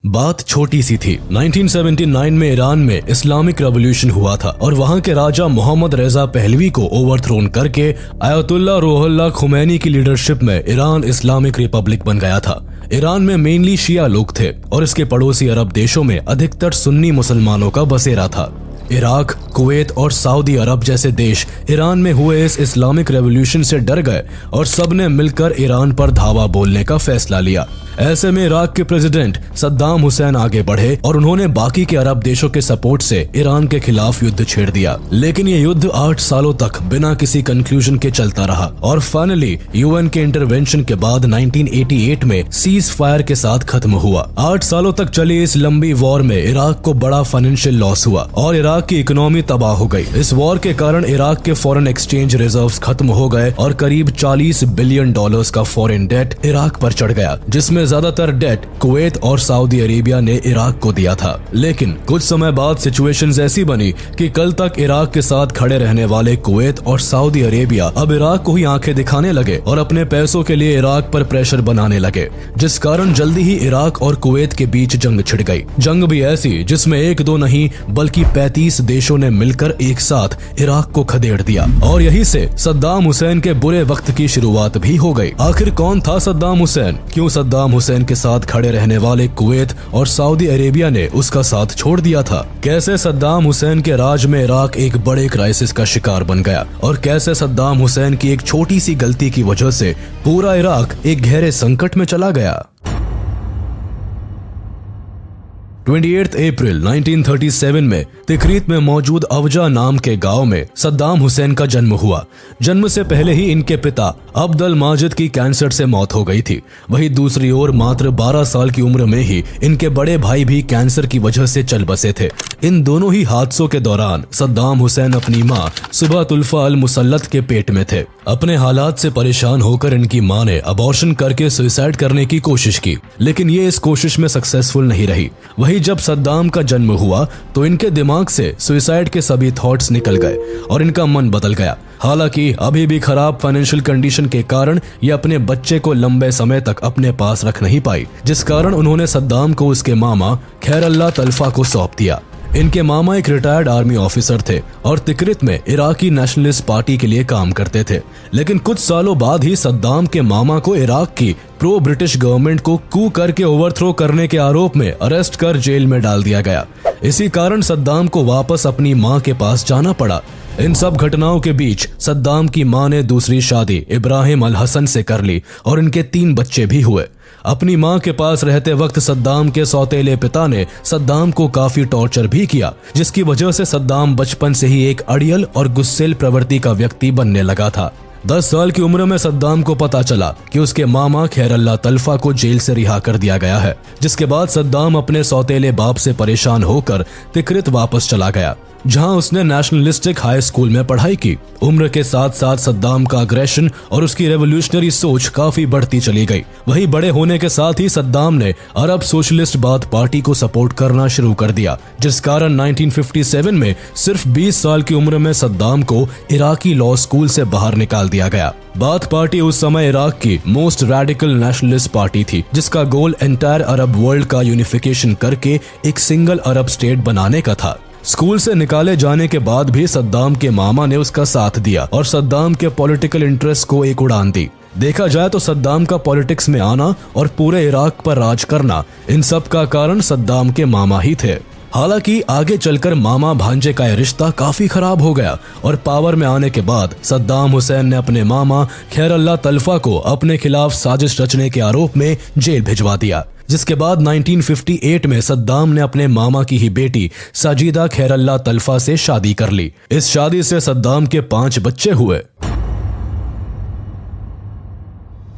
बात छोटी सी थी। 1979 में ईरान में इस्लामिक रेवोल्यूशन हुआ था और वहां के राजा मोहम्मद रेजा पहलवी को ओवरथ्रोन करके आयतुल्लाह रूहुल्लाह खुमैनी की लीडरशिप में ईरान इस्लामिक रिपब्लिक बन गया था। ईरान में मेनली शिया लोग थे और इसके पड़ोसी अरब देशों में अधिकतर सुन्नी मुसलमानों का बसेरा था। इराक, कुवैत और सऊदी अरब जैसे देश ईरान में हुए इस इस्लामिक रेवोल्यूशन से डर गए और सबने मिलकर ईरान पर धावा बोलने का फैसला लिया। ऐसे में इराक के प्रेसिडेंट सद्दाम हुसैन आगे बढ़े और उन्होंने बाकी के अरब देशों के सपोर्ट से ईरान के खिलाफ युद्ध छेड़ दिया। लेकिन ये युद्ध 8 सालों तक बिना किसी कंक्लूजन के चलता रहा और फाइनली यूएन के इंटरवेंशन के बाद 1988 में सीज फायर के साथ खत्म हुआ। 8 सालों तक चली इस लंबी वॉर में इराक को बड़ा फाइनेंशियल लॉस हुआ और इराक की इकोनॉमी तबाह हो गई। इस वॉर के कारण इराक के फॉरेन एक्सचेंज रिजर्व्स खत्म हो गए और करीब $40 बिलियन का फॉरेन डेट इराक पर चढ़ गया, जिसमें ज्यादातर डेट कुवैत और सऊदी अरेबिया ने इराक को दिया था। लेकिन कुछ समय बाद सिचुएशंस ऐसी बनी कि कल तक इराक के साथ खड़े रहने वाले कुवैत और सऊदी अरेबिया अब इराक को ही आंखें दिखाने लगे और अपने पैसों के लिए इराक पर प्रेशर बनाने लगे, जिस कारण जल्दी ही इराक और कुवैत के बीच जंग छिड़ गई। जंग भी ऐसी जिसमें 1-2 नहीं बल्कि 35 देशों ने मिलकर एक साथ इराक को खदेड़ दिया और यही से सद्दाम हुसैन के बुरे वक्त की शुरुआत भी हो गई। आखिर कौन था सद्दाम हुसैन? क्यों सद्दाम हुसैन के साथ खड़े रहने वाले कुवैत और सऊदी अरेबिया ने उसका साथ छोड़ दिया था? कैसे सद्दाम हुसैन के राज में इराक एक बड़े क्राइसिस का शिकार बन गया और कैसे सद्दाम हुसैन की एक छोटी सी गलती की वजह से पूरा इराक एक गहरे संकट में चला गया। 28 अप्रैल 1937 में तिकरीत में मौजूद अवजा नाम के गांव में सद्दाम हुसैन का जन्म हुआ। जन्म से पहले ही इनके पिता अब्दुल माजिद की कैंसर से मौत हो गई थी। वहीं दूसरी ओर मात्र 12 साल की उम्र में ही इनके बड़े भाई भी कैंसर की वजह से चल बसे थे। इन दोनों ही हादसों के दौरान सद्दाम हुसैन अपनी मां सुबहतुल्फा अल मुसल्लत के पेट में थे। अपने हालात से परेशान होकर इनकी मां ने अबॉर्शन करके सुसाइड करने की कोशिश की, लेकिन ये इस कोशिश में सक्सेसफुल नहीं रही। वहीं जब सद्दाम का जन्म हुआ तो इनके दिमाग से सुसाइड के सभी थॉट्स निकल गए और इनका मन बदल गया। हालांकि अभी भी खराब फाइनेंशियल कंडीशन के कारण ये अपने बच्चे को लंबे समय तक अपने पास रख नहीं पाई, जिस कारण उन्होंने सद्दाम को उसके मामा खैरल्लाह तल्फा को सौंप दिया। इनके मामा एक रिटायर्ड आर्मी ऑफिसर थे और तिकरित में इराकी नेशनलिस्ट पार्टी के लिए काम करते थे। लेकिन कुछ सालों बाद ही सद्दाम के मामा को इराक की प्रो ब्रिटिश गवर्नमेंट को कू करके ओवरथ्रो करने के आरोप में अरेस्ट कर जेल में डाल दिया गया। इसी कारण सद्दाम को वापस अपनी मां के पास जाना पड़ा। इन सब घटनाओं के बीच सद्दाम की मां ने दूसरी शादी इब्राहिम अल हसन से कर ली और इनके 3 बच्चे भी हुए। अपनी मां के पास रहते वक्त सद्दाम के सौतेले पिता ने सद्दाम को काफी टॉर्चर भी किया, जिसकी वजह से सद्दाम बचपन से ही एक अड़ियल और गुस्सेल प्रवृत्ति का व्यक्ति बनने लगा था। 10 साल की उम्र में सद्दाम को पता चला कि उसके मामा खैरल्लाह तल्फा को जेल से रिहा कर दिया गया है, जिसके बाद सद्दाम अपने सौतेले बाप से परेशान होकर तिकरित वापस चला गया, जहां उसने नेशनलिस्टिक हाई स्कूल में पढ़ाई की। उम्र के साथ साथ सद्दाम का अग्रेशन और उसकी रेवोल्यूशनरी सोच काफी बढ़ती चली गई। वहीं बड़े होने के साथ ही सद्दाम ने अरब सोशलिस्ट बाथ पार्टी को सपोर्ट करना शुरू कर दिया, जिस कारण 1957 में सिर्फ 20 साल की उम्र में सद्दाम को इराकी लॉ स्कूल से बाहर निकाल दिया गया। बाथ पार्टी उस समय इराक की मोस्ट रेडिकल नेशनलिस्ट पार्टी थी, जिसका गोल एंटायर अरब वर्ल्ड का यूनिफिकेशन करके एक सिंगल अरब स्टेट बनाने का था। स्कूल से निकाले जाने के बाद भी सद्दाम के मामा ने उसका साथ दिया और सद्दाम के पॉलिटिकल इंटरेस्ट को एक उड़ान दी। देखा जाए तो सद्दाम का पॉलिटिक्स में आना और पूरे इराक पर राज करना, इन सब का कारण सद्दाम के मामा ही थे। हालांकि आगे चलकर मामा भांजे का यह रिश्ता काफी खराब हो गया और पावर में आने के बाद सद्दाम हुसैन ने अपने मामा खैरल्लाह तल्फा को अपने खिलाफ साजिश रचने के आरोप में जेल भिजवा दिया, जिसके बाद 1958 में सद्दाम ने अपने मामा की ही बेटी साजिदा खैरल्लाह तल्फा से शादी कर ली। इस शादी से सद्दाम के 5 बच्चे हुए।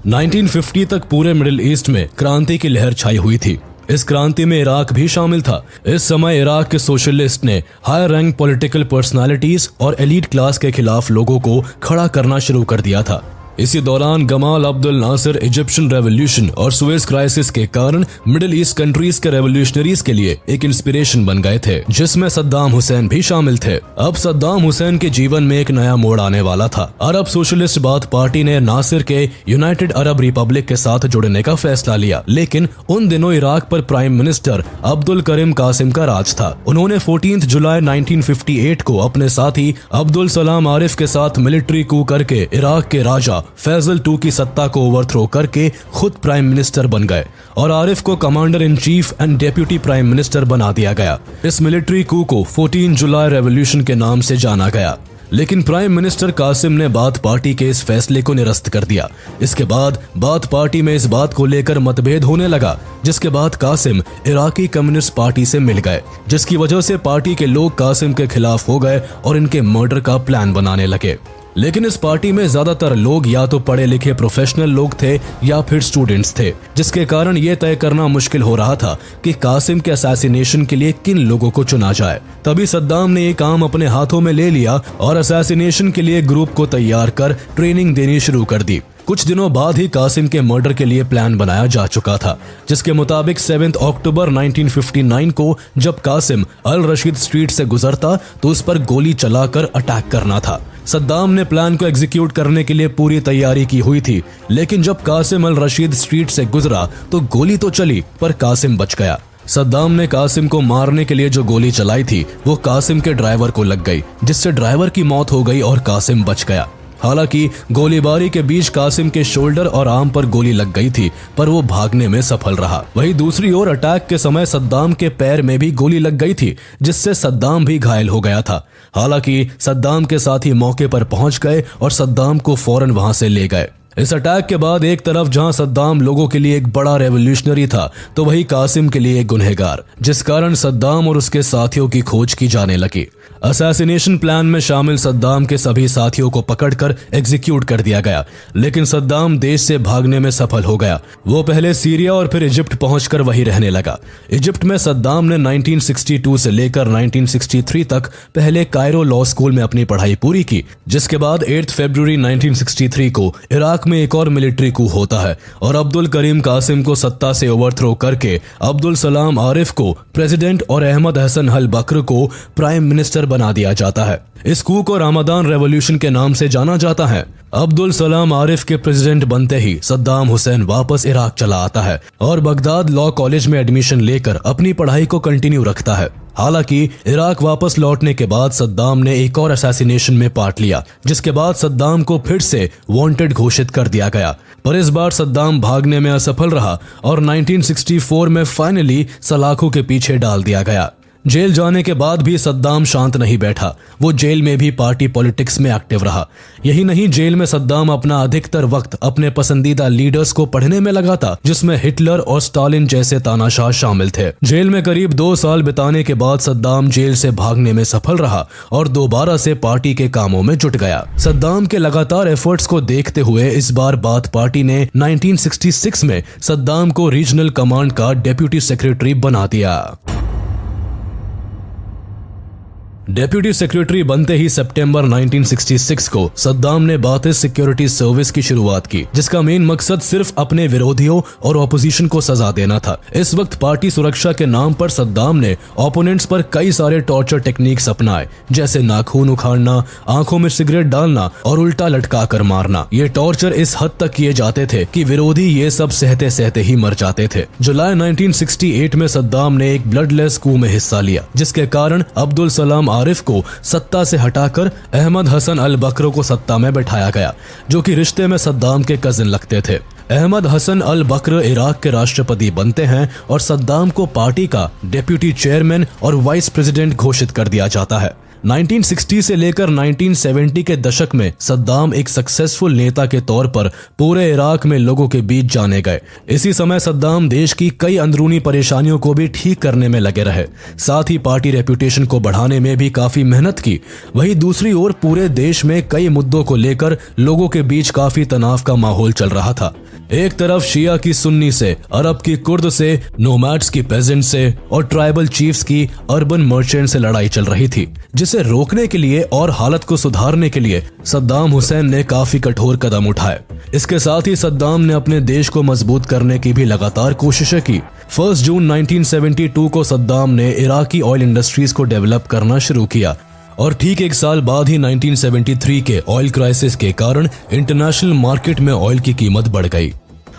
1950 तक पूरे मिडिल ईस्ट में क्रांति की लहर छाई हुई थी। इस क्रांति में इराक भी शामिल था। इस समय इराक के सोशलिस्ट ने हाई रैंक पॉलिटिकल पर्सनालिटीज और एलीट क्लास के खिलाफ लोगों को खड़ा करना शुरू कर दिया था। इसी दौरान Gamal Abdul Nasser Egyptian revolution और सुएज क्राइसिस के कारण मिडिल ईस्ट कंट्रीज के रेवोल्यूशनरीज के लिए एक इंस्पिरेशन बन गए थे, जिसमें सद्दाम हुसैन भी शामिल थे। अब सद्दाम हुसैन के जीवन में एक नया मोड़ आने वाला था। अरब सोशलिस्ट बाथ पार्टी ने नासिर के यूनाइटेड अरब रिपब्लिक के साथ जुड़ने का फैसला लिया, लेकिन उन दिनों इराक पर प्राइम मिनिस्टर अब्दुल करीम कासिम का राज था। उन्होंने 14 जुलाई 1958 को अपने साथी अब्दुल सलाम आरिफ के साथ मिलिट्री कू करके इराक के राजा फैजल II की सत्ता को ओवरथ्रो करके खुद प्राइम मिनिस्टर बन गए और आरिफ को commander in cheap and deputy prime minister बना दिया गया। इस मिलिट्री कू को 14 जुलाई रेवोल्यूशन के नाम से जाना गया, लेकिन प्राइम मिनिस्टर कासिम ने बाथ पार्टी के इस फैसले को निरस्त कर दिया। इसके बाद बाथ पार्टी में इस बात को लेकर मतभेद होने लगा, जिसके बाद कासिम इराकी कम्युनिस्ट पार्टी से मिल गए, जिसकी वजह से पार्टी के लोग कासिम के खिलाफ हो गए और इनके मर्डर का प्लान बनाने लगे। लेकिन इस पार्टी में ज्यादातर लोग या तो पढ़े लिखे प्रोफेशनल लोग थे या फिर स्टूडेंट्स थे, जिसके कारण ये तय करना मुश्किल हो रहा था कि कासिम के असैसिनेशन के लिए किन लोगों को चुना जाए। तभी सद्दाम ने ये काम अपने हाथों में ले लिया और असैसिनेशन के लिए ग्रुप को तैयार कर ट्रेनिंग देनी शुरू कर दी। कुछ दिनों बाद ही कासिम के मर्डर के लिए प्लान बनाया जा चुका था, जिसके मुताबिक 7 अक्टूबर 1959 को जब कासिम अल रशीद स्ट्रीट से गुजरता तो उस पर गोली चलाकर अटैक करना था। सद्दाम ने प्लान को एग्जीक्यूट करने के लिए पूरी तैयारी की हुई थी, लेकिन जब कासिम अल रशीद स्ट्रीट से गुजरा तो गोली तो चली पर कासिम बच गया। सद्दाम ने कासिम को मारने के लिए जो गोली चलाई थी वो कासिम के ड्राइवर को लग गई, जिससे ड्राइवर की मौत हो गई और कासिम बच गया। हालांकि गोलीबारी के बीच कासिम के शोल्डर और आर्म पर गोली लग गई थी, पर वो भागने में सफल रहा। वहीं दूसरी ओर अटैक के समय सद्दाम के पैर में भी गोली लग गई थी, जिससे सद्दाम भी घायल हो गया था। हालांकि सद्दाम के साथी मौके पर पहुंच गए और सद्दाम को फौरन वहां से ले गए। इस अटैक के बाद एक तरफ जहां सद्दाम लोगों के लिए एक बड़ा रेवोल्यूशनरी था, तो वही कासिम के लिए एक गुनहगार, जिस कारण सद्दाम और उसके साथियों की खोज की जाने लगी। असैसिनेशन प्लान में शामिल सद्दाम के सभी साथियों को पकड़कर एग्जीक्यूट कर दिया गया, लेकिन सद्दाम देश से भागने में सफल हो गया। वो पहले सीरिया और फिर इजिप्ट पहुंचकर वहीं रहने लगा। इजिप्ट में सद्दाम ने 1962 से लेकर 1963 तक पहले कायरो लॉ स्कूल में अपनी पढ़ाई पूरी की, जिसके बाद 8 फरवरी 1963 को इराक में एक और मिलिट्री कू होता है और अब्दुल करीम कासिम को सत्ता से ओवरथ्रो करके अब्दुल सलाम आरिफ को प्रेसिडेंट और अहमद हसन अल बकर को प्राइम मिनिस्टर बना दिया जाता है। इस कू को रमजान रेवोल्यूशन के नाम से जाना जाता है। अब्दुल सलाम आरिफ के प्रेसिडेंट बनते ही सद्दाम हुसैन वापस इराक चला आता है और बगदाद लॉ कॉलेज में एडमिशन लेकर अपनी पढ़ाई को कंटिन्यू रखता है। हालांकि इराक वापस लौटने के बाद सद्दाम ने एक और असैसिनेशन में पार्ट लिया, जिसके बाद सद्दाम को फिर से वांटेड घोषित कर दिया गया, पर इस बार सद्दाम भागने में असफल रहा और 1964 में फाइनली सलाखों के पीछे डाल दिया गया। जेल जाने के बाद भी सद्दाम शांत नहीं बैठा। वो जेल में भी पार्टी पॉलिटिक्स में एक्टिव रहा। यही नहीं, जेल में सद्दाम अपना अधिकतर वक्त अपने पसंदीदा लीडर्स को पढ़ने में लगा था, जिसमें हिटलर और स्टालिन जैसे तानाशाह शामिल थे। जेल में करीब 2 साल बिताने के बाद सद्दाम जेल से भागने में सफल रहा और दोबारा से पार्टी के कामों में जुट गया। सद्दाम के लगातार एफर्ट्स को देखते हुए इस बार बाथ पार्टी ने 1966 में सद्दाम को रीजनल कमांड का डेप्यूटी सेक्रेटरी बना दिया। डेप्यूटी सेक्रेटरी बनते ही सितंबर 1966 को सद्दाम ने बाथिस सिक्योरिटी सर्विस की शुरुआत की, जिसका मेन मकसद सिर्फ अपने विरोधियों और ऑपोजिशन को सजा देना था। इस वक्त पार्टी सुरक्षा के नाम पर सद्दाम ने ओपोनेंट्स पर कई सारे टॉर्चर टेक्निक्स अपनाए, जैसे नाखून उखाड़ना, आंखों में सिगरेट डालना और उल्टा लटका कर मारना। ये टॉर्चर इस हद तक किए जाते थे कि विरोधी ये सब सहते सहते ही मर जाते थे। जुलाई 1968 में सद्दाम ने एक ब्लडलेस कू में हिस्सा लिया, जिसके कारण अब्दुल सलाम आरिफ को सत्ता से हटाकर अहमद हसन अल बकर को सत्ता में बैठाया गया, जो कि रिश्ते में सद्दाम के कजिन लगते थे। अहमद हसन अल बकर इराक के राष्ट्रपति बनते हैं और सद्दाम को पार्टी का डेप्यूटी चेयरमैन और वाइस प्रेसिडेंट घोषित कर दिया जाता है। 1960 से लेकर 1970 के दशक में सद्दाम एक सक्सेसफुल नेता के तौर पर पूरे इराक में लोगों के बीच जाने गए। इसी समय सद्दाम देश की कई अंदरूनी परेशानियों को भी ठीक करने में लगे रहे, साथ ही पार्टी रेपुटेशन को बढ़ाने में भी काफी मेहनत की। वहीं दूसरी ओर पूरे देश में कई मुद्दों को लेकर लोगों के बीच काफी तनाव का माहौल चल रहा था। एक तरफ शिया की सुन्नी से, अरब की कुर्द से, नोमैड्स की पेजेंट से और ट्राइबल चीफ्स की अर्बन मर्चेंट से लड़ाई चल रही थी, जिसे रोकने के लिए और हालत को सुधारने के लिए सद्दाम हुसैन ने काफी कठोर कदम उठाए। इसके साथ ही सद्दाम ने अपने देश को मजबूत करने की भी लगातार कोशिशें की। 1 जून 1972 को सद्दाम ने इराकी ऑयल इंडस्ट्रीज को डेवलप करना शुरू किया और ठीक एक साल बाद ही 1973 के ऑयल क्राइसिस के कारण इंटरनेशनल मार्केट में ऑयल की कीमत बढ़ गई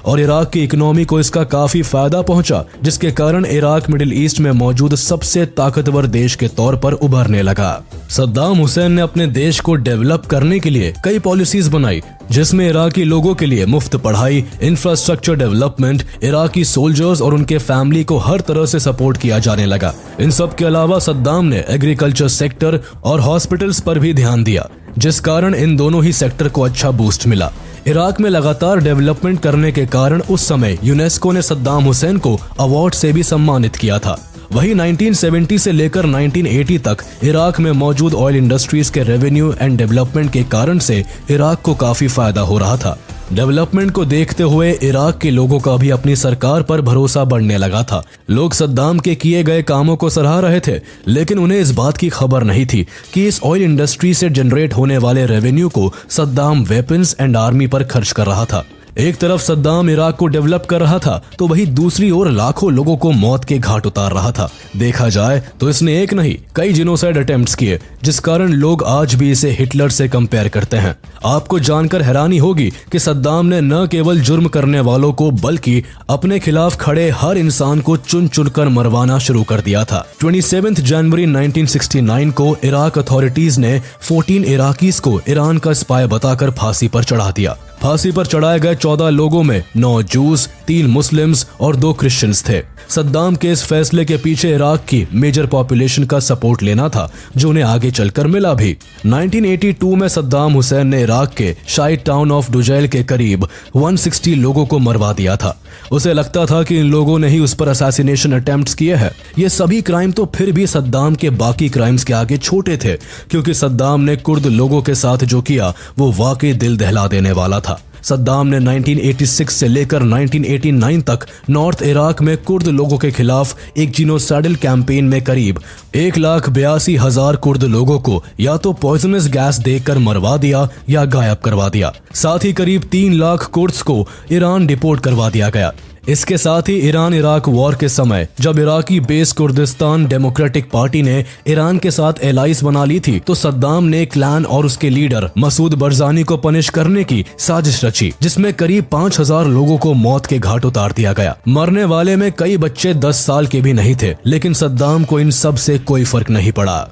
और इराक की इकोनॉमी को इसका काफी फायदा पहुंचा, जिसके कारण इराक मिडिल ईस्ट में मौजूद सबसे ताकतवर देश के तौर पर उभरने लगा। सद्दाम हुसैन ने अपने देश को डेवलप करने के लिए कई पॉलिसीज बनाई, जिसमें इराकी लोगों के लिए मुफ्त पढ़ाई, इंफ्रास्ट्रक्चर डेवलपमेंट, इराकी सोल्जर्स और उनके फैमिली को हर तरह से सपोर्ट किया जाने लगा। इन सब के अलावा सद्दाम ने एग्रीकल्चर सेक्टर और हॉस्पिटल्स पर भी ध्यान दिया, जिस कारण इन दोनों ही सेक्टर को अच्छा बूस्ट मिला। इराक में लगातार डेवलपमेंट करने के कारण उस समय यूनेस्को ने सद्दाम हुसैन को अवार्ड से भी सम्मानित किया था। वही 1970 से लेकर 1980 तक इराक में मौजूद ऑयल इंडस्ट्रीज के रेवेन्यू एंड डेवलपमेंट के कारण से इराक को काफी फायदा हो रहा था। डेवलपमेंट को देखते हुए इराक के लोगों का भी अपनी सरकार पर भरोसा बढ़ने लगा था। लोग सद्दाम के किए गए कामों को सराह रहे थे, लेकिन उन्हें इस बात की खबर नहीं थी कि इस ऑयल इंडस्ट्री से जनरेट होने वाले रेवेन्यू को सद्दाम वेपन्स एंड आर्मी पर खर्च कर रहा था। एक तरफ सद्दाम इराक को डेवलप कर रहा था, तो वही दूसरी ओर लाखों लोगों को मौत के घाट उतार रहा था। देखा जाए तो इसने एक नहीं कई जिनोसाइड अटेम्प्ट्स किए, जिस कारण लोग आज भी इसे हिटलर से कंपेयर करते हैं। आपको जानकर हैरानी होगी कि सद्दाम ने न केवल जुर्म करने वालों को बल्कि अपने खिलाफ खड़े हर इंसान को चुन चुनकर मरवाना शुरू कर दिया था। 27 जनवरी 1969 को इराक अथॉरिटीज ने 14 इराकीज को ईरान का स्पाई बताकर फांसी पर चढ़ा दिया। फांसी पर चढ़ाए गए 14 लोगों में 9 जूस, 3 मुस्लिम्स और 2 क्रिश्चियंस थे। सद्दाम के इस फैसले के पीछे इराक की मेजर पॉपुलेशन का सपोर्ट लेना था, जो उन्हें आगे चलकर मिला भी। 1982 में सद्दाम हुसैन ने इराक के शाइट टाउन ऑफ डुजैल के करीब 160 लोगों को मरवा दिया था। उसे लगता था कि इन लोगों ने ही उस पर असैसिनेशन अटेम्प्ट्स किए हैं। ये सभी क्राइम तो फिर भी सद्दाम के बाकी क्राइम्स के आगे छोटे थे, क्योंकि सद्दाम ने कुर्द लोगों के साथ जो किया वो वाकई दिल दहला देने वाला था। सद्दाम ने 1986 से लेकर 1989 तक नॉर्थ इराक में कुर्द लोगों के खिलाफ एक जीनोसाइडल कैंपेन में करीब 1,82,000 कुर्द लोगों को या तो पॉइजनस गैस देकर मरवा दिया या गायब करवा दिया। साथ ही करीब 3 लाख कुर्द्स को ईरान डिपोर्ट करवा दिया गया। इसके साथ ही ईरान इराक वॉर के समय जब Iraqi base Kurdistan democratic party ने ईरान के साथ एलाइंस बना ली थी, तो सद्दाम ने क्लैन और उसके लीडर मसूद बरजानी को पनिश करने की साजिश रची, जिसमें करीब 5,000 लोगों को मौत के घाट उतार दिया गया। मरने वाले में कई बच्चे 10 साल के भी नहीं थे, लेकिन सद्दाम को इन सब से कोई फर्क नहीं पड़ा।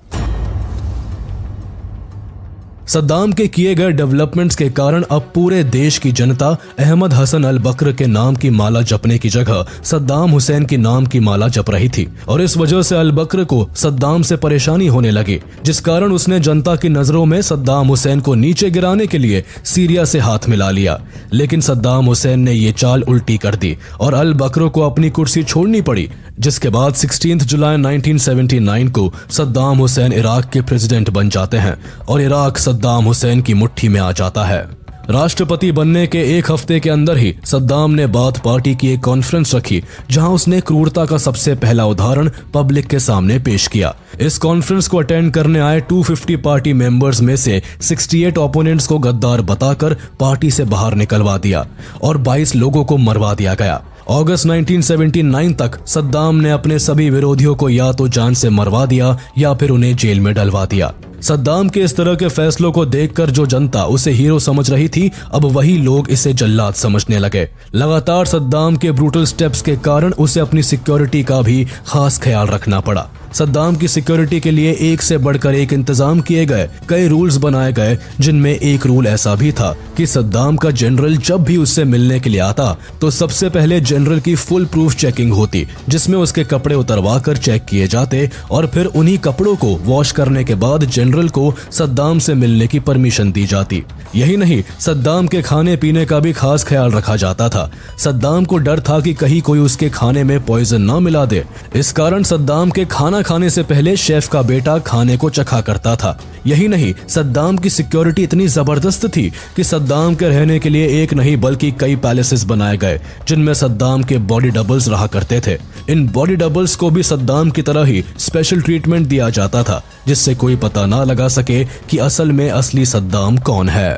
सद्दाम के किए गए डेवलपमेंट्स के कारण अब पूरे देश की जनता अहमद हसन अल बकर के नाम की माला जपने की जगह सद्दाम हुसैन के नाम की माला जप रही थी, और इस वजह से अल बकर को सद्दाम से परेशानी होने लगी, जिस कारण उसने जनता की नजरों में सद्दाम हुसैन को नीचे गिराने के लिए सीरिया से हाथ मिला लिया। लेकिन सद्दाम हुसैन ने ये चाल उल्टी कर दी और अल बकर को अपनी कुर्सी छोड़नी पड़ी, जिसके बाद 16 जुलाई 1979 को सद्दाम हुसैन इराक के प्रेसिडेंट बन जाते हैं और इराक सद्दाम हुसैन की मुट्ठी में आ जाता है। राष्ट्रपति बनने के एक हफ्ते के अंदर ही सद्दाम ने बाथ पार्टी की एक कॉन्फ्रेंस रखी, जहां उसने क्रूरता का सबसे पहला उदाहरण पब्लिक के सामने पेश किया। इस कॉन्फ्रेंस को अटेंड करने आए 250 पार्टी मेंबर्स में से 68 ओपोनेंट्स को गद्दार बताकर पार्टी से बाहर निकलवा दिया और 22 लोगों को मरवा दिया गया। अगस्त 1979 तक सद्दाम ने अपने सभी विरोधियों को या तो जान से मरवा दिया या फिर उन्हें जेल में डलवा दिया। सद्दाम के इस तरह के फैसलों को देखकर जो जनता उसे हीरो समझ रही थी, अब वही लोग इसे जल्लाद समझने लगे। लगातार सद्दाम के ब्रूटल स्टेप्स के कारण उसे अपनी सिक्योरिटी का भी खास ख्याल रखना पड़ा। सद्दाम की सिक्योरिटी के लिए एक से बढ़कर एक इंतजाम किए गए, कई रूल्स बनाए गए, जिनमें एक रूल ऐसा भी था कि सद्दाम का जनरल जब भी उससे मिलने के लिए आता तो सबसे पहले जनरल की फुल प्रूफ चेकिंग होती, जिसमें उसके कपड़े उतरवा कर चेक किए जाते और फिर उन्हीं कपड़ों को वॉश करने के बाद जनरल जनरल को सद्दाम से मिलने की परमिशन दी जाती। यही नहीं, सद्दाम के खाने पीने का भी खास ख्याल रखा जाता था। सद्दाम को डर था कि कहीं कोई उसके खाने में पॉइजन ना मिला दे। इस कारण सद्दाम के खाना खाने से पहले शेफ का बेटा खाने को चखा करता था। यही नहीं, सद्दाम की सिक्योरिटी इतनी जबरदस्त थी कि सद्दाम के रहने के लिए एक नहीं बल्कि कई पैलेसेस बनाए गए, जिनमें सद्दाम के बॉडी डबल्स रहा करते थे। इन बॉडी डबल्स को भी सद्दाम की तरह ही स्पेशल ट्रीटमेंट दिया जाता था, जिससे कोई पता ना लगा सके कि असल में असली सद्दाम कौन है।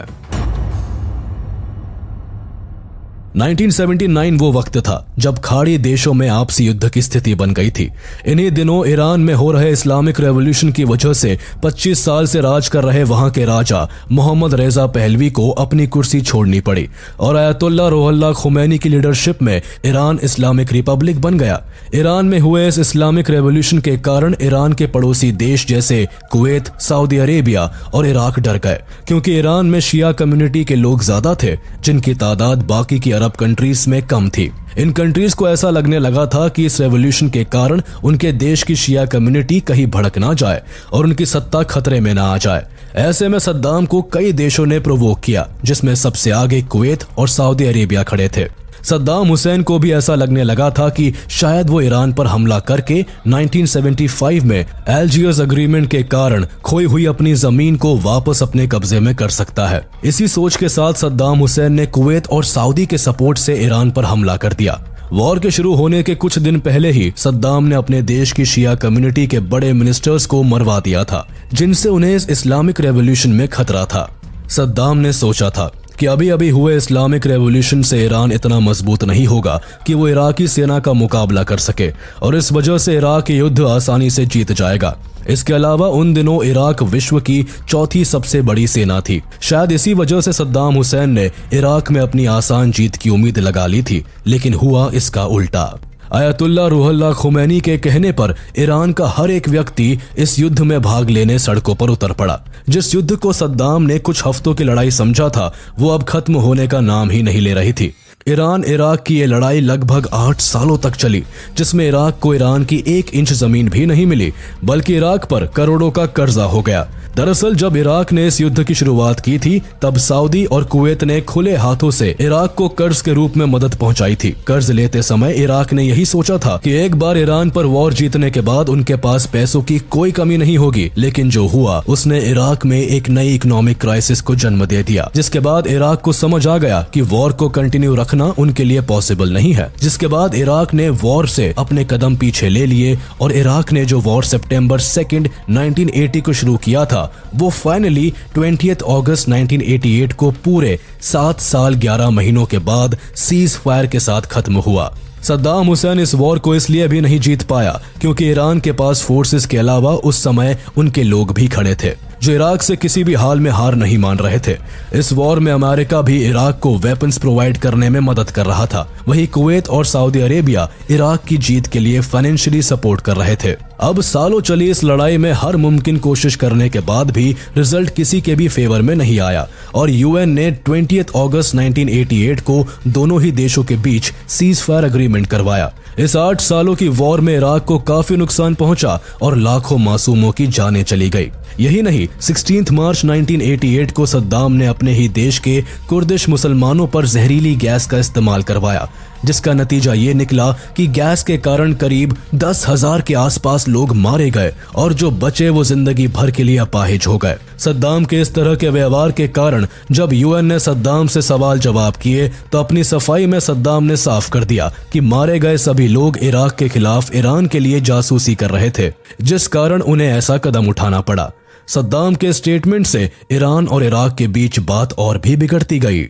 1979 वो वक्त था जब खाड़ी देशों में आपसी युद्ध की स्थिति बन गई थी। इन्हीं दिनों ईरान में हो रहे इस्लामिक रेवोल्यूशन की वजह से 25 साल से राज कर रहे वहां के राजा मोहम्मद रेजा पहलवी को अपनी कुर्सी छोड़नी पड़ी और अयतुल्ला रूहुल्लाह खुमैनी की लीडरशिप में ईरान इस्लामिक रिपब्लिक बन गया। ईरान में हुए इस इस्लामिक रेवोल्यूशन के कारण ईरान के पड़ोसी देश जैसे कुवैत, सऊदी अरेबिया और इराक डर गए, क्योंकि ईरान में शिया कम्युनिटी के लोग ज्यादा थे, जिनकी तादाद बाकी की अरब कंट्रीज में कम थी। इन कंट्रीज को ऐसा लगने लगा था कि इस रेवोल्यूशन के कारण उनके देश की शिया कम्युनिटी कहीं भड़क ना जाए और उनकी सत्ता खतरे में ना आ जाए। ऐसे में सद्दाम को कई देशों ने प्रोवोक किया, जिसमें सबसे आगे कुवैत और सऊदी अरेबिया खड़े थे। सद्दाम हुसैन को भी ऐसा लगने लगा था कि शायद वो ईरान पर हमला करके 1975 में अल्जियर्स एग्रीमेंट के कारण खोई हुई अपनी जमीन को वापस अपने कब्जे में कर सकता है। इसी सोच के साथ सद्दाम हुसैन ने कुवैत और सऊदी के सपोर्ट से ईरान पर हमला कर दिया। वॉर के शुरू होने के कुछ दिन पहले ही सद्दाम ने अपने देश की शिया कम्युनिटी के बड़े मिनिस्टर्स को मरवा दिया था, जिनसे उन्हें इस इस्लामिक रेवोल्यूशन में खतरा था। सद्दाम ने सोचा था कि अभी अभी हुए इस्लामिक रेवोल्यूशन से ईरान इतना मजबूत नहीं होगा कि वो इराकी सेना का मुकाबला कर सके, और इस वजह से इराक युद्ध आसानी से जीत जाएगा। इसके अलावा उन दिनों इराक विश्व की चौथी सबसे बड़ी सेना थी। शायद इसी वजह से सद्दाम हुसैन ने इराक में अपनी आसान जीत की उम्मीद लगा ली थी, लेकिन हुआ इसका उल्टा। अयतुल्ला रूहुल्लाह खुमैनी के कहने पर ईरान का हर एक व्यक्ति इस युद्ध में भाग लेने सड़कों पर उतर पड़ा। जिस युद्ध को सद्दाम ने कुछ हफ्तों की लड़ाई समझा था, वो अब खत्म होने का नाम ही नहीं ले रही थी। ईरान इराक की ये लड़ाई लगभग 8 सालों तक चली, जिसमें इराक को ईरान की 1 इंच जमीन भी नहीं मिली, बल्कि इराक पर करोड़ों का कर्जा हो गया। दरअसल जब इराक ने इस युद्ध की शुरुआत की थी, तब सऊदी और कुवैत ने खुले हाथों से इराक को कर्ज के रूप में मदद पहुंचाई थी। कर्ज लेते समय इराक ने यही सोचा था कि एक बार ईरान पर वॉर जीतने के बाद उनके पास पैसों की कोई कमी नहीं होगी, लेकिन जो हुआ उसने इराक में एक नई इकोनॉमिक क्राइसिस को जन्म दे दिया, जिसके बाद इराक को समझ आ गया कि वॉर को कंटिन्यू रखना उनके लिए पॉसिबल नहीं है। जिसके बाद इराक ने वॉर से अपने कदम पीछे ले लिए और इराक ने जो वॉर सितंबर 2, 1980 को शुरू किया था, वो फाइनली 20 अगस्त 1988 को पूरे 7 साल 11 महीनों के बाद सीज फायर के साथ खत्म हुआ। सद्दाम हुसैन इस वॉर को इसलिए भी नहीं जीत पाया क्योंकि ईरान के पास फोर्सेस के अलावा उस समय उनके लोग भी खड़े थे, जो इराक से किसी भी हाल में हार नहीं मान रहे थे। इस वॉर में अमेरिका भी इराक को वेपन्स प्रोवाइड करने में मदद कर रहा था। वहीं कुवैत और सऊदी अरेबिया इराक की जीत के लिए फाइनेंशियली सपोर्ट कर रहे थे। अब सालों चली इस लड़ाई में हर मुमकिन कोशिश करने के बाद भी रिजल्ट किसी के भी फेवर में नहीं आया और यूएन ने 20 अगस्त 1988 को दोनों ही देशों के बीच सीज फायर एग्रीमेंट करवाया। इस 8 सालों की वॉर में इराक को काफी नुकसान पहुंचा और लाखों मासूमों की जानें चली गई। यही नहीं, 16 मार्च 1988 को सद्दाम ने अपने ही देश के कुर्दिश मुसलमानों पर जहरीली गैस का इस्तेमाल करवाया, जिसका नतीजा ये निकला कि गैस के कारण करीब 10,000 के आसपास लोग मारे गए और जो बचे वो जिंदगी भर के लिए अपाहिज हो गए। सद्दाम के इस तरह के व्यवहार के कारण जब यूएन ने सद्दाम से सवाल जवाब किए तो अपनी सफाई में सद्दाम ने साफ कर दिया कि मारे गए सभी लोग इराक के खिलाफ ईरान के लिए जासूसी कर रहे थे, जिस कारण उन्हें ऐसा कदम उठाना पड़ा। सद्दाम के स्टेटमेंट से ईरान और इराक के बीच बात और भी बिगड़ती गई।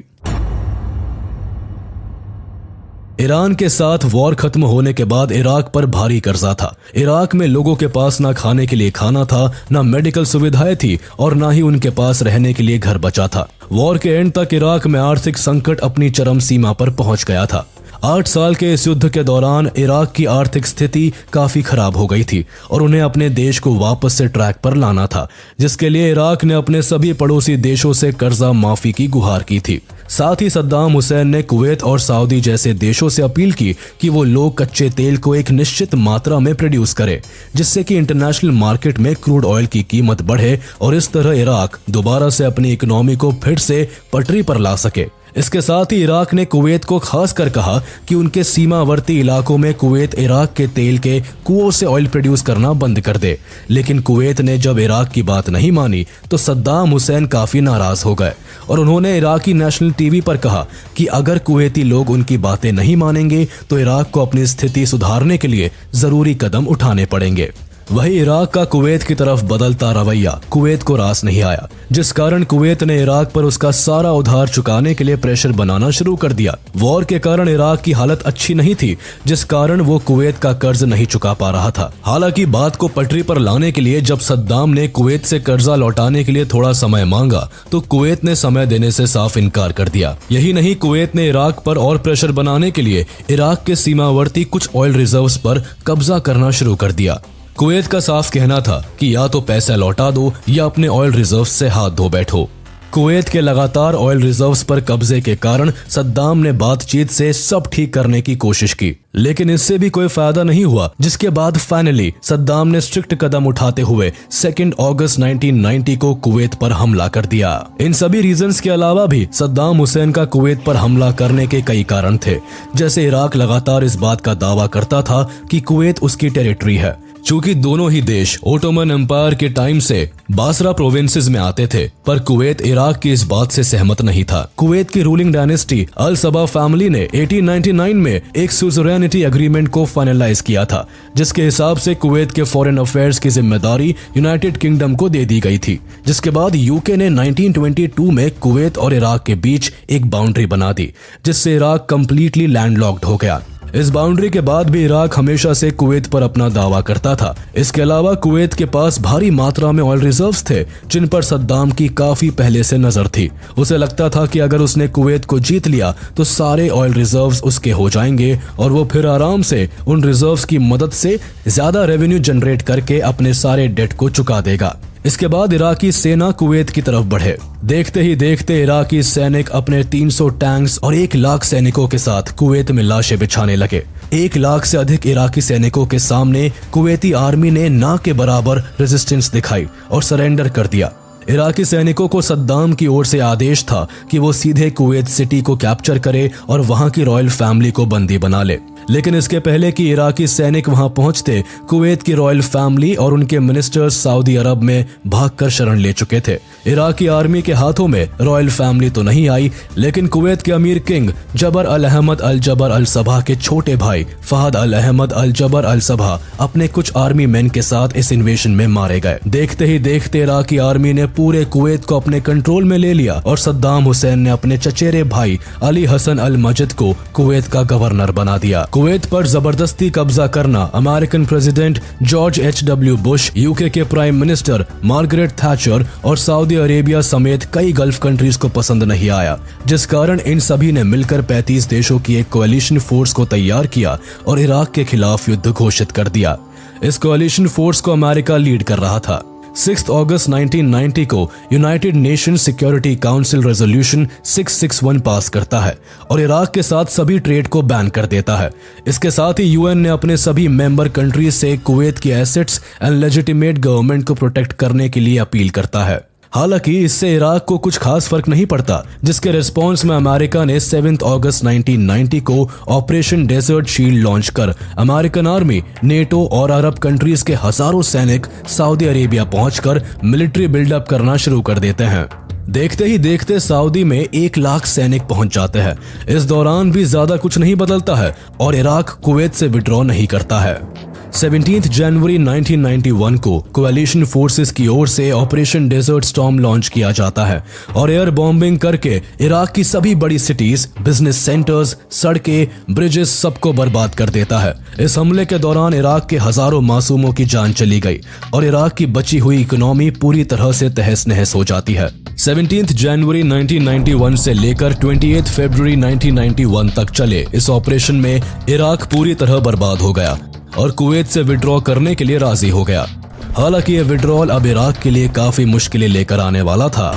ईरान के साथ वॉर खत्म होने के बाद इराक पर भारी कर्जा था। इराक में लोगों के पास ना खाने के लिए खाना था, ना मेडिकल सुविधाएं थी और ना ही उनके पास रहने के लिए घर बचा था। वॉर के एंड तक इराक में आर्थिक संकट अपनी चरम सीमा पर पहुंच गया था। 8 साल के इस युद्ध के दौरान इराक की आर्थिक स्थिति काफी खराब हो गई थी और उन्हें अपने देश को वापस से ट्रैक पर लाना था, जिसके लिए इराक ने अपने सभी पड़ोसी देशों से कर्जा माफी की गुहार की थी। साथ ही सद्दाम हुसैन ने कुवैत और सऊदी जैसे देशों से अपील की कि वो लोग कच्चे तेल को एक निश्चित मात्रा में प्रोड्यूस करे, जिससे कि इंटरनेशनल मार्केट में क्रूड ऑयल की कीमत बढ़े और इस तरह इराक दोबारा से अपनी इकोनॉमी को फिर से पटरी पर ला सके। इसके साथ ही इराक ने कुवैत को खास कर कहा कि उनके सीमावर्ती इलाकों में कुवैत इराक के तेल के कुओं से ऑयल प्रोड्यूस करना बंद कर दे। लेकिन कुवैत ने जब इराक की बात नहीं मानी तो सद्दाम हुसैन काफी नाराज हो गए और उन्होंने इराकी नेशनल टीवी पर कहा कि अगर कुवैती लोग उनकी बातें नहीं मानेंगे तो इराक को अपनी स्थिति सुधारने के लिए जरूरी कदम उठाने पड़ेंगे। वही इराक का कुवैत की तरफ बदलता रवैया कुवैत को रास नहीं आया, जिस कारण कुवैत ने इराक पर उसका सारा उधार चुकाने के लिए प्रेशर बनाना शुरू कर दिया। वॉर के कारण इराक की हालत अच्छी नहीं थी, जिस कारण वो कुवैत का कर्ज नहीं चुका पा रहा था। हालांकि बात को पटरी पर लाने के लिए जब सद्दाम ने कुवैत से कर्जा लौटाने के लिए थोड़ा समय मांगा तो कुवैत ने समय देने से साफ इनकार कर दिया। यही नहीं, कुवैत ने इराक पर और प्रेशर बनाने के लिए इराक के सीमावर्ती कुछ ऑयल रिजर्व्स पर कब्जा करना शुरू कर दिया। कुवैत का साफ कहना था कि या तो पैसा लौटा दो या अपने ऑयल रिजर्व्स से हाथ धो बैठो। कुवैत के लगातार ऑयल रिजर्व्स पर कब्जे के कारण सद्दाम ने बातचीत से सब ठीक करने की कोशिश की, लेकिन इससे भी कोई फायदा नहीं हुआ, जिसके बाद फाइनली सद्दाम ने स्ट्रिक्ट कदम उठाते हुए 2 अगस्त 1990 को कुवैत पर हमला कर दिया। इन सभी रीजंस के अलावा भी सद्दाम हुसैन का कुवैत पर हमला करने के कई कारण थे। जैसे इराक लगातार इस बात का दावा करता था कि कुवैत उसकी टेरिटरी है। चूंकि दोनों ही देश ओटोमन एम्पायर के टाइम से बासरा प्रोविंसेस में आते थे, पर कुवैत इराक की इस बात से सहमत नहीं था। कुवैत की रूलिंग डायनेस्टी अल सबा फैमिली ने 1899 में एक सुज़रेनिटी एग्रीमेंट को फाइनलाइज किया था, जिसके हिसाब से कुवैत के फॉरेन अफेयर्स की जिम्मेदारी यूनाइटेड किंगडम को दे दी गई थी। जिसके बाद यूके ने 1922 में कुवैत और इराक के बीच एक बाउंड्री बना दी, जिससे इराक कंप्लीटली लैंडलॉक्ड हो गया। इस बाउंड्री के बाद भी इराक हमेशा से कुवैत पर अपना दावा करता था। इसके अलावा कुवैत के पास भारी मात्रा में ऑयल रिजर्व्स थे, जिन पर सद्दाम की काफी पहले से नजर थी। उसे लगता था कि अगर उसने कुवैत को जीत लिया तो सारे ऑयल रिजर्व्स उसके हो जाएंगे और वो फिर आराम से उन रिजर्व्स की मदद से ज्यादा रेवेन्यू जनरेट करके अपने सारे डेट को चुका देगा। इसके बाद इराकी सेना कुवैत की तरफ बढ़े। देखते ही देखते इराकी सैनिक अपने 300 टैंक्स और 1 लाख सैनिकों के साथ कुवैत में लाशें बिछाने लगे। 1 लाख से अधिक इराकी सैनिकों के सामने कुवैती आर्मी ने ना के बराबर रेजिस्टेंस दिखाई और सरेंडर कर दिया। इराकी सैनिकों को सद्दाम की ओर से आदेश था कि वो सीधे कुवैत सिटी को कैप्चर करे और वहां की रॉयल फैमिली को बंदी बना ले। लेकिन इसके पहले कि इराकी सैनिक वहां पहुंचते, कुवैत की रॉयल फैमिली और उनके मिनिस्टर्स सऊदी अरब में भागकर शरण ले चुके थे। इराकी आर्मी के हाथों में रॉयल फैमिली तो नहीं आई, लेकिन कुवैत के अमीर किंग जबर अल अहमद अल जबर अल सबा के छोटे भाई फहद अल अहमद अल जबर अल सबा अपने कुछ आर्मी मैन के साथ इस इन्वेशन में मारे गए। देखते ही देखते इराकी आर्मी ने पूरे कुवैत को अपने कंट्रोल में ले लिया और सद्दाम हुसैन ने अपने चचेरे भाई अली हसन अल मजिद को कुवैत का गवर्नर बना दिया। कुवैत पर जबरदस्ती कब्जा करना American president George H.W. Bush, UK के प्राइम मिनिस्टर मार्गरेट थैचर और सऊदी अरेबिया समेत कई गल्फ कंट्रीज को पसंद नहीं आया, जिस कारण इन सभी ने मिलकर 35 देशों की एक कोएलिशन फोर्स को तैयार किया और इराक के खिलाफ युद्ध घोषित कर दिया। इस कोएलिशन फोर्स को अमेरिका लीड कर रहा था। 6 अगस्त 1990 को United nation security council resolution 661 पास करता है और इराक के साथ सभी ट्रेड को बैन कर देता है। इसके साथ ही यूएन ने अपने सभी मेंबर कंट्रीज से कुवैत की एसेट्स एंड लेजिटिमेट गवर्नमेंट को प्रोटेक्ट करने के लिए अपील करता है। हालांकि इससे इराक को कुछ खास फर्क नहीं पड़ता, जिसके रिस्पॉन्स में अमेरिका ने 7 अगस्त 1990 को ऑपरेशन डेजर्ट शील्ड लॉन्च कर अमेरिकन आर्मी, नेटो और अरब कंट्रीज के हजारों सैनिक सऊदी अरेबिया पहुंचकर मिलिट्री बिल्डअप करना शुरू कर देते हैं। देखते ही देखते सऊदी में 1 लाख सैनिक पहुंच जाते हैं। इस दौरान भी ज्यादा कुछ नहीं बदलता है और इराक कुवैत से विड्रॉ नहीं करता है। 17 जनवरी 1991 को कोएलिशन फोर्सेस की ओर से ऑपरेशन डेजर्ट स्टॉर्म लॉन्च किया जाता है और एयर बॉम्बिंग करके इराक की सभी बड़ी सिटीज, बिजनेस सेंटर्स, सड़कें, ब्रिजेस सबको बर्बाद कर देता है। इस हमले के दौरान इराक के हजारों मासूमों की जान चली गई और इराक की बची हुई इकोनॉमी पूरी तरह से तहस नहस हो जाती है। 17 जनवरी 1991 से लेकर 28 फरवरी 1991 तक चले इस ऑपरेशन में इराक पूरी तरह बर्बाद हो गया और कुवैत से विड्रॉ करने के लिए राजी हो गया। हालांकि यह विड्रॉल अब इराक के लिए काफी मुश्किलें लेकर आने वाला था।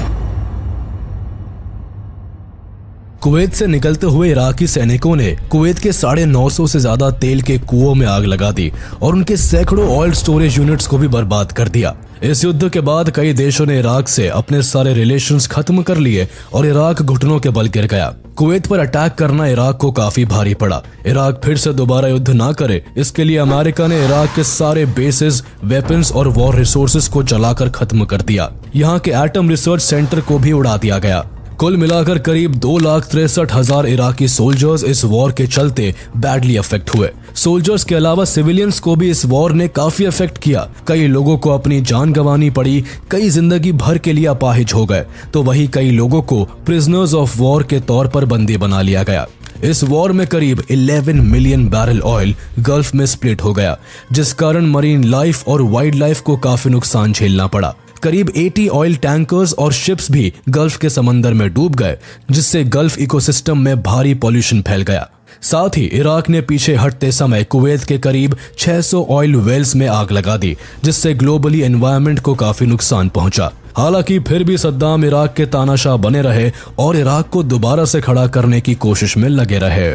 कुवैत से निकलते हुए इराकी सैनिकों ने कुवैत के 950 से ज्यादा तेल के कुओं में आग लगा दी और उनके सैकड़ों ऑयल स्टोरेज यूनिट्स को भी बर्बाद कर दिया। इस युद्ध के बाद कई देशों ने इराक से अपने सारे रिलेशंस खत्म कर लिए और इराक घुटनों के बल गिर गया। कुवैत पर अटैक करना इराक को काफी भारी पड़ा। इराक फिर से दोबारा युद्ध ना करे, इसके लिए अमेरिका ने इराक के सारे बेसिस, वेपन्स और वॉर रिसोर्सेज को जलाकर खत्म कर दिया। यहाँ के एटम रिसर्च सेंटर को भी उड़ा दिया गया। कुल मिलाकर करीब 2,63,000 इराकी सोल्जर्स इस वॉर के चलते बैडली अफेक्ट हुए। सोल्जर्स के अलावा सिविलियंस को भी इस वॉर ने काफी अफेक्ट किया। कई लोगों को अपनी जान गंवानी पड़ी, कई जिंदगी भर के लिए अपाहिज हो गए, तो वही कई लोगों को प्रिजनर्स ऑफ वॉर के तौर पर बंदी बना लिया गया। इस वॉर में करीब 11 मिलियन बैरल ऑयल गल्फ में स्प्लिट हो गया, जिस कारण मरीन लाइफ और वाइल्ड लाइफ को काफी नुकसान झेलना पड़ा। करीब 80 ऑयल टैंकर्स और शिप्स भी गल्फ के समंदर में डूब गए, जिससे गल्फ इकोसिस्टम में भारी पॉल्यूशन फैल गया। साथ ही इराक ने पीछे हटते समय कुवैत के करीब 600 ऑयल वेल्स में आग लगा दी, जिससे ग्लोबली एनवायरनमेंट को काफी नुकसान पहुंचा। हालांकि फिर भी सद्दाम इराक के तानाशाह बने रहे और इराक को दोबारा से खड़ा करने की कोशिश में लगे रहे।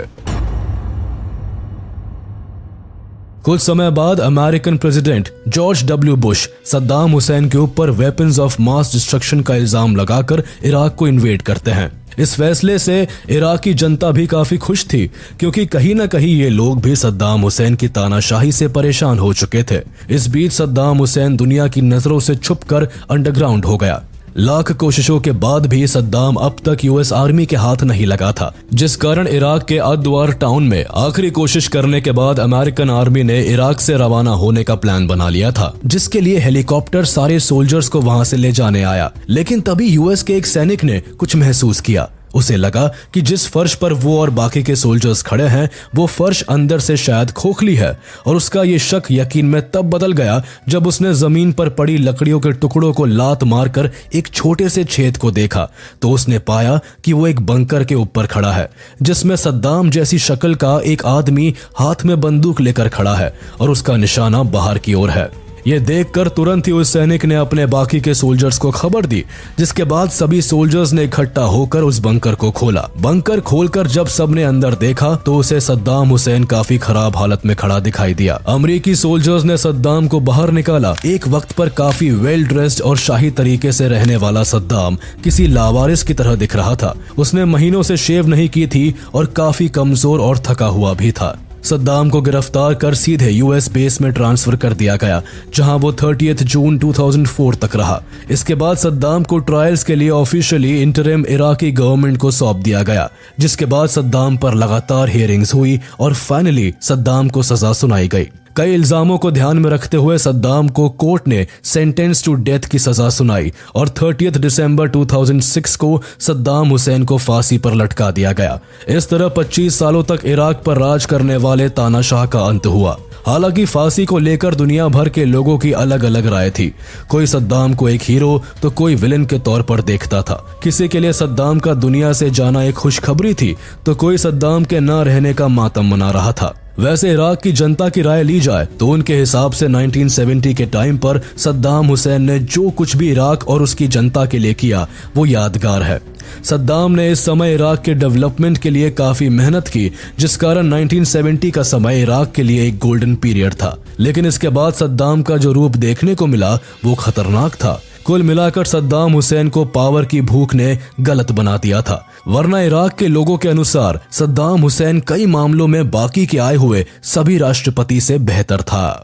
कुछ समय बाद American president George W Bush Saddam Hussain के ऊपर वेपन्स ऑफ मास डिस्ट्रक्शन का इल्जाम लगाकर इराक को इन्वेड करते हैं। इस फैसले से इराकी जनता भी काफी खुश थी, क्योंकि कहीं न कहीं ये लोग भी सद्दाम हुसैन की तानाशाही से परेशान हो चुके थे। इस बीच सद्दाम हुसैन दुनिया की नजरों से छुपकर अंडरग्राउंड हो गया। लाख कोशिशों के बाद भी सद्दाम अब तक यूएस आर्मी के हाथ नहीं लगा था, जिस कारण इराक के अद्वार टाउन में आखिरी कोशिश करने के बाद अमेरिकन आर्मी ने इराक से रवाना होने का प्लान बना लिया था, जिसके लिए हेलीकॉप्टर सारे सोल्जर्स को वहां से ले जाने आया। लेकिन तभी यूएस के एक सैनिक ने कुछ महसूस किया। उसे लगा कि जिस फर्श पर वो और बाकी के सोल्जर्स खड़े हैं, वो फर्श अंदर से शायद खोखली है, और उसका ये शक यकीन में तब बदल गया जब उसने जमीन पर पड़ी लकड़ियों के टुकड़ों को लात मारकर एक छोटे से छेद को देखा। तो उसने पाया कि वो एक बंकर के ऊपर खड़ा है, जिसमें सद्दाम जैसी शक्ल का एक आदमी हाथ में बंदूक लेकर खड़ा है और उसका निशाना बाहर की ओर है। ये देखकर तुरंत ही उस सैनिक ने अपने बाकी के सोल्जर्स को खबर दी, जिसके बाद सभी सोल्जर्स ने इकट्ठा होकर उस बंकर को खोला। बंकर खोलकर जब सबने अंदर देखा तो उसे सद्दाम हुसैन काफी खराब हालत में खड़ा दिखाई दिया। अमेरिकी सोल्जर्स ने सद्दाम को बाहर निकाला। एक वक्त पर काफी वेल ड्रेस्ड और शाही तरीके से रहने वाला सद्दाम किसी लावारिस की तरह दिख रहा था। उसने महीनों से शेव नहीं की थी और काफी कमजोर और थका हुआ भी था। सद्दाम को गिरफ्तार कर सीधे यूएस बेस में ट्रांसफर कर दिया गया, जहां वो 30 जून 2004 तक रहा। इसके बाद सद्दाम को ट्रायल्स के लिए ऑफिशियली इंटरिम इराकी गवर्नमेंट को सौंप दिया गया, जिसके बाद सद्दाम पर लगातार हियरिंग्स हुई और फाइनली सद्दाम को सजा सुनाई गई। कई इल्जामों को ध्यान में रखते हुए सद्दाम को कोर्ट ने सेंटेंस टू डेथ की सजा सुनाई और 30 दिसंबर 2006 को सद्दाम हुसैन को फांसी पर लटका दिया गया। इस तरह 25 सालों तक इराक पर राज करने वाले तानाशाह का अंत हुआ। हालांकि फांसी को लेकर दुनिया भर के लोगों की अलग अलग राय थी। कोई सद्दाम को एक हीरो तो कोई विलेन के तौर पर देखता था। किसी के लिए सद्दाम का दुनिया से जाना एक खुशखबरी थी, तो कोई सद्दाम के न रहने का मातम मना रहा था। वैसे इराक की जनता की राय ली जाए तो उनके हिसाब से 1970 के टाइम पर सद्दाम हुसैन ने जो कुछ भी इराक और उसकी जनता के लिए किया वो यादगार है। सद्दाम ने इस समय इराक के डेवलपमेंट के लिए काफी मेहनत की, जिस कारण 1970 का समय इराक के लिए एक गोल्डन पीरियड था। लेकिन इसके बाद सद्दाम का जो रूप देखने को मिला वो खतरनाक था। कुल मिलाकर सद्दाम हुसैन को पावर की भूख ने गलत बना दिया था, वरना इराक के लोगों के अनुसार सद्दाम हुसैन कई मामलों में बाकी के आए हुए सभी राष्ट्रपति से बेहतर था।